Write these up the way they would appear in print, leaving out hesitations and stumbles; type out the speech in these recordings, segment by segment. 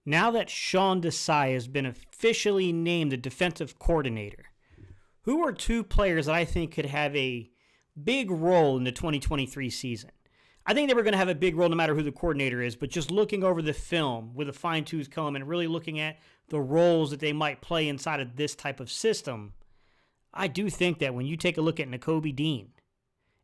Now that Sean Desai has been officially named the defensive coordinator, who are two players that I think could have a big role in the 2023 season? I think they were going to have a big role no matter who the coordinator is, but just looking over the film with a fine-tooth comb and really looking at the roles that they might play inside of this type of system, I do think that when you take a look at Nakobe Dean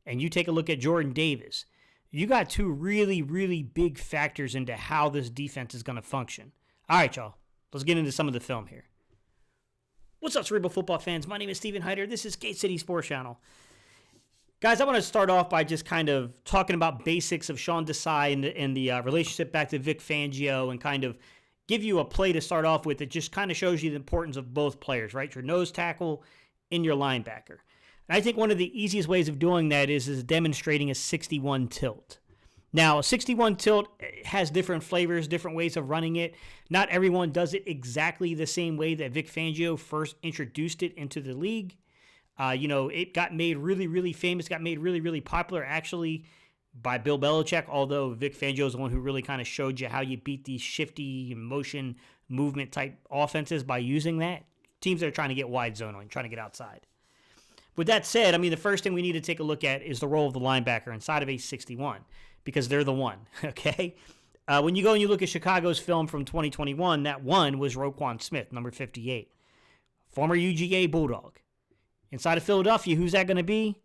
and you take a look at Jordan Davis, you got two really, really big factors into how this defense is going to function. All right, y'all. Let's get into some of the film here. What's up, Cerebral Football fans? My name is Steven Hyder. This is Gate City Sports Channel. Guys, I want to start off by just kind of talking about basics of Sean Desai and the relationship back to Vic Fangio and kind of give you a play to start off with that just kind of shows you the importance of both players, right? Your nose tackle and your linebacker. And I think one of the easiest ways of doing that is demonstrating a 61 tilt. Now, a 61 tilt has different flavors, different ways of running it. Not everyone does it exactly the same way that Vic Fangio first introduced it into the league. It got made really, really famous, got made really, really popular actually by Bill Belichick, although Vic Fangio is the one who really kind of showed you how you beat these shifty motion movement type offenses by using that. Teams that are trying to get wide zone on, trying to get outside. With that said, I mean, the first thing we need to take a look at is the role of the linebacker inside of a 61 because they're the one, okay? When you go and you look at Chicago's film from 2021, that one was Roquan Smith, number 58, former UGA Bulldog. Inside of Philadelphia, who's that going to be?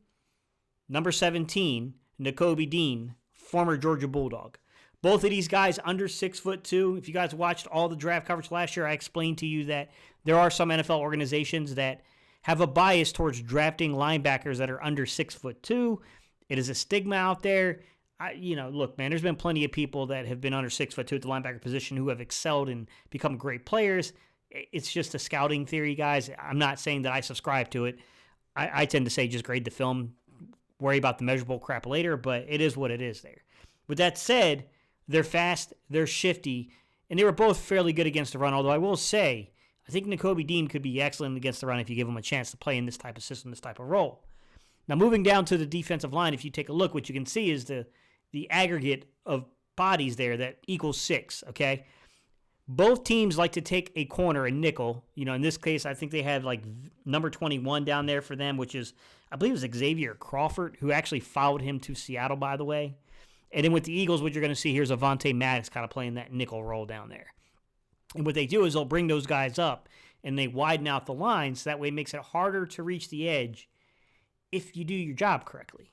Number 17, Nakobe Dean, former Georgia Bulldog. Both of these guys under 6'2". If you guys watched all the draft coverage last year, I explained to you that there are some NFL organizations that have a bias towards drafting linebackers that are under 6'2". It is a stigma out there. Look, man, there's been plenty of people that have been under 6'2" at the linebacker position who have excelled and become great players. It's just a scouting theory, guys. I'm not saying that I subscribe to it. I tend to say just grade the film, worry about the measurable crap later, but it is what it is there. With that said, they're fast, they're shifty, and they were both fairly good against the run, although I will say, I think Nakobe Dean could be excellent against the run if you give him a chance to play in this type of system, this type of role. Now, moving down to the defensive line, if you take a look, what you can see is the aggregate of bodies there that equals 6, okay? Both teams like to take a corner, a nickel. In this case, I think they have like number 21 down there for them, which is, I believe it was Xavier Crawford, who actually followed him to Seattle, by the way. And then with the Eagles, what you're going to see here is Avonte Maddox kind of playing that nickel role down there. And what they do is they'll bring those guys up and they widen out the line, so that way it makes it harder to reach the edge if you do your job correctly.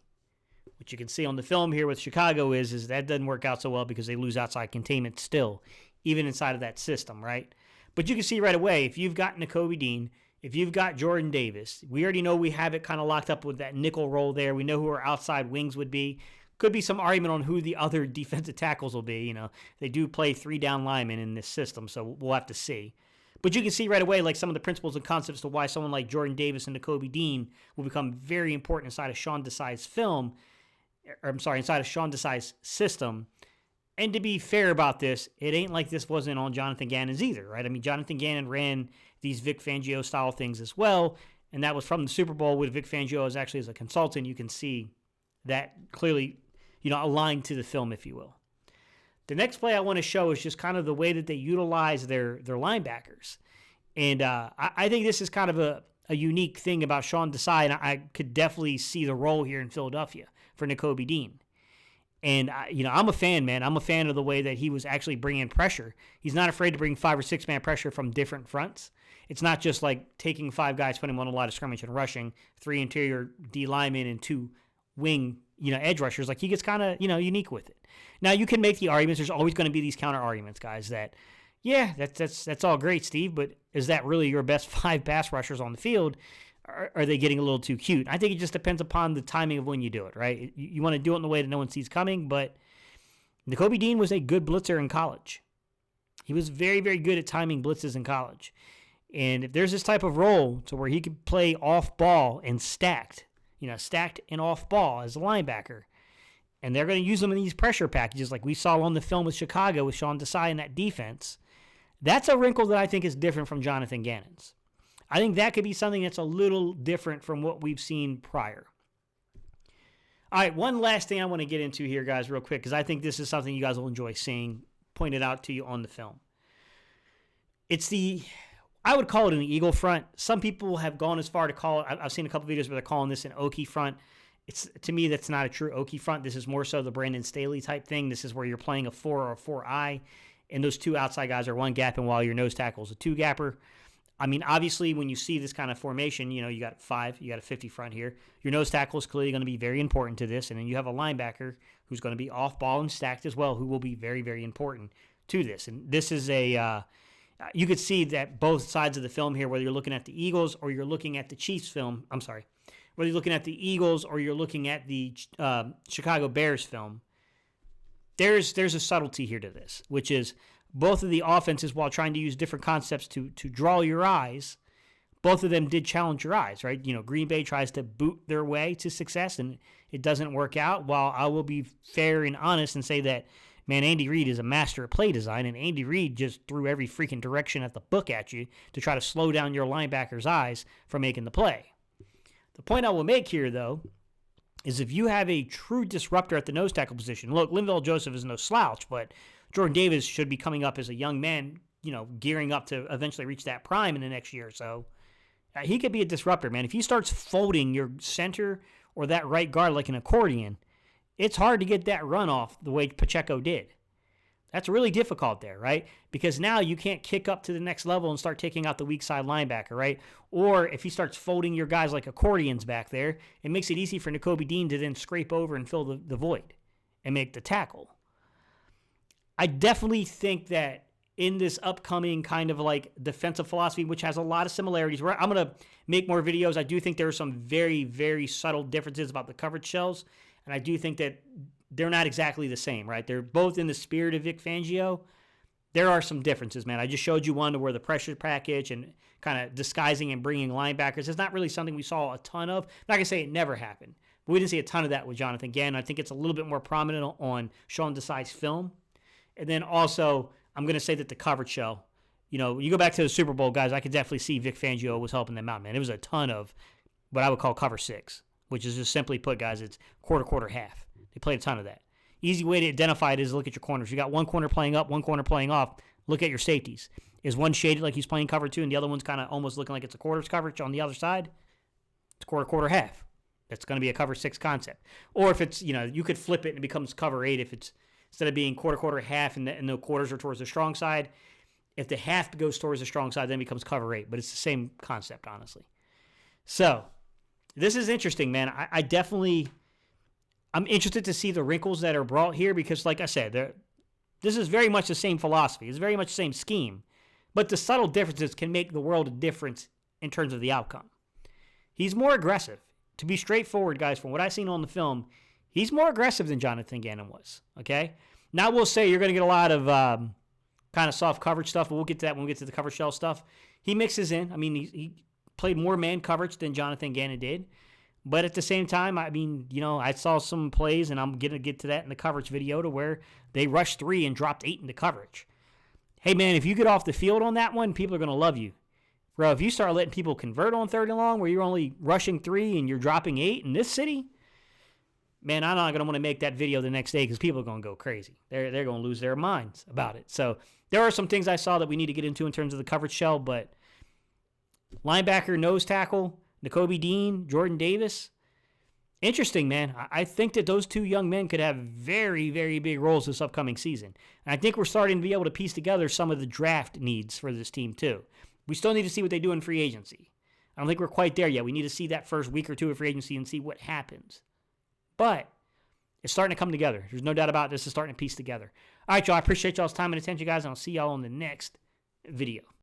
What you can see on the film here with Chicago is that doesn't work out so well because they lose outside containment still, even inside of that system, right? But you can see right away, if you've got Nakobe Dean, if you've got Jordan Davis, we already know we have it kind of locked up with that nickel role there. We know who our outside wings would be. Could be some argument on who the other defensive tackles will be. They do play 3-down linemen in this system, so we'll have to see. But you can see right away, like some of the principles and concepts to why someone like Jordan Davis and Nakobe Dean will become very important inside of Sean Desai's inside of Sean Desai's system. And to be fair about this, it ain't like this wasn't on Jonathan Gannon's either, right? I mean, Jonathan Gannon ran these Vic Fangio style things as well, and that was from the Super Bowl with Vic Fangio as actually as a consultant. You can see that clearly, aligned to the film, if you will. The next play I want to show is just kind of the way that they utilize their linebackers. And I think this is kind of a unique thing about Sean Desai, and I could definitely see the role here in Philadelphia for Nakobe Dean. And, I'm a fan, man. I'm a fan of the way that he was actually bringing pressure. He's not afraid to bring 5 or 6 man pressure from different fronts. It's not just like taking 5 guys, putting them on a lot of scrimmage and rushing 3 interior D linemen and 2 wing, edge rushers. Like, he gets kind of, unique with it. Now, you can make the arguments. There's always going to be these counter arguments, guys, that, yeah, that's all great, Steve, but is that really your best 5 pass rushers on the field? Are they getting a little too cute? I think it just depends upon the timing of when you do it, right? You want to do it in the way that no one sees coming, but Nakobe Dean was a good blitzer in college. He was very, very good at timing blitzes in college. And if there's this type of role to where he could play off ball and stacked and off ball as a linebacker, and they're going to use them in these pressure packages like we saw on the film with Chicago with Sean Desai in that defense, that's a wrinkle that I think is different from Jonathan Gannon's. I think that could be something that's a little different from what we've seen prior. All right, one last thing I want to get into here, guys, real quick, because I think this is something you guys will enjoy seeing pointed out to you on the film. I would call it an eagle front. Some people have gone as far to call it, I've seen a couple videos where they're calling this an Okie front. To me, that's not a true Okie front. This is more so the Brandon Staley type thing. This is where you're playing a 4 or a 4-eye, and those two outside guys are one gap, and while your nose tackle is a two gapper. I mean, obviously, when you see this kind of formation, you got 5, you got a 50 front here. Your nose tackle is clearly going to be very important to this, and then you have a linebacker who's going to be off ball and stacked as well, who will be very, very important to this. And this is you could see that both sides of the film here, whether you're looking at the Eagles or you're looking at the Chiefs film, whether you're looking at the Eagles or you're looking at the Chicago Bears film, there's a subtlety here to this, which is both of the offenses, while trying to use different concepts to draw your eyes, both of them did challenge your eyes, right? Green Bay tries to boot their way to success, and it doesn't work out. While I will be fair and honest and say that, man, Andy Reid is a master of play design, and Andy Reid just threw every freaking direction at the book at you to try to slow down your linebacker's eyes from making the play. The point I will make here, though, is if you have a true disruptor at the nose tackle position, look, Linval Joseph is no slouch, but Jordan Davis should be coming up as a young man, gearing up to eventually reach that prime in the next year or so. He could be a disruptor, man. If he starts folding your center or that right guard like an accordion, it's hard to get that run off the way Pacheco did. That's really difficult there, right? Because now you can't kick up to the next level and start taking out the weak side linebacker, right? Or if he starts folding your guys like accordions back there, it makes it easy for Nakobe Dean to then scrape over and fill the void and make the tackle. I definitely think that in this upcoming kind of like defensive philosophy, which has a lot of similarities, I'm going to make more videos. I do think there are some very, very subtle differences about the coverage shells, and I do think that they're not exactly the same, right? They're both in the spirit of Vic Fangio. There are some differences, man. I just showed you one to where the pressure package and kind of disguising and bringing linebackers is not really something we saw a ton of. I'm not going to say it never happened, but we didn't see a ton of that with Jonathan Gannon. I think it's a little bit more prominent on Sean Desai's film. And then also, I'm going to say that the coverage shell, you go back to the Super Bowl, guys, I could definitely see Vic Fangio was helping them out, man. It was a ton of what I would call cover 6, which is just simply put, guys, it's quarter, half. They played a ton of that. Easy way to identify it is look at your corners. You got one corner playing up, one corner playing off. Look at your safeties. Is one shaded like he's playing cover 2 and the other one's kind of almost looking like it's a quarter's coverage on the other side? It's quarter, half. That's going to be a cover 6 concept. Or if it's, you could flip it and it becomes cover 8 if it's instead of being quarter, half, and the quarters are towards the strong side. If the half goes towards the strong side, then it becomes cover 8. But it's the same concept, honestly. So, this is interesting, man. I'm interested to see the wrinkles that are brought here because, like I said, this is very much the same philosophy. It's very much the same scheme. But the subtle differences can make the world a difference in terms of the outcome. He's more aggressive. To be straightforward, guys, from what I've seen on the film, he's more aggressive than Jonathan Gannon was, okay? Now we'll say you're going to get a lot of kind of soft coverage stuff, but we'll get to that when we get to the cover shell stuff. He mixes in. I mean, he played more man coverage than Jonathan Gannon did. But at the same time, I mean, I saw some plays, and I'm going to get to that in the coverage video, to where they rushed 3 and dropped 8 into coverage. Hey, man, if you get off the field on that one, people are going to love you. Bro, if you start letting people convert on 3rd and long where you're only rushing 3 and you're dropping 8 in this city, man, I'm not going to want to make that video the next day because people are going to go crazy. They're going to lose their minds about it. So there are some things I saw that we need to get into in terms of the coverage shell, but linebacker, nose tackle, Nakobe Dean, Jordan Davis, interesting, man. I think that those two young men could have very, very big roles this upcoming season. And I think we're starting to be able to piece together some of the draft needs for this team, too. We still need to see what they do in free agency. I don't think we're quite there yet. We need to see that first week or two of free agency and see what happens. But it's starting to come together. There's no doubt about it. This is starting to piece together. All right, y'all. I appreciate y'all's time and attention, guys, and I'll see y'all on the next video.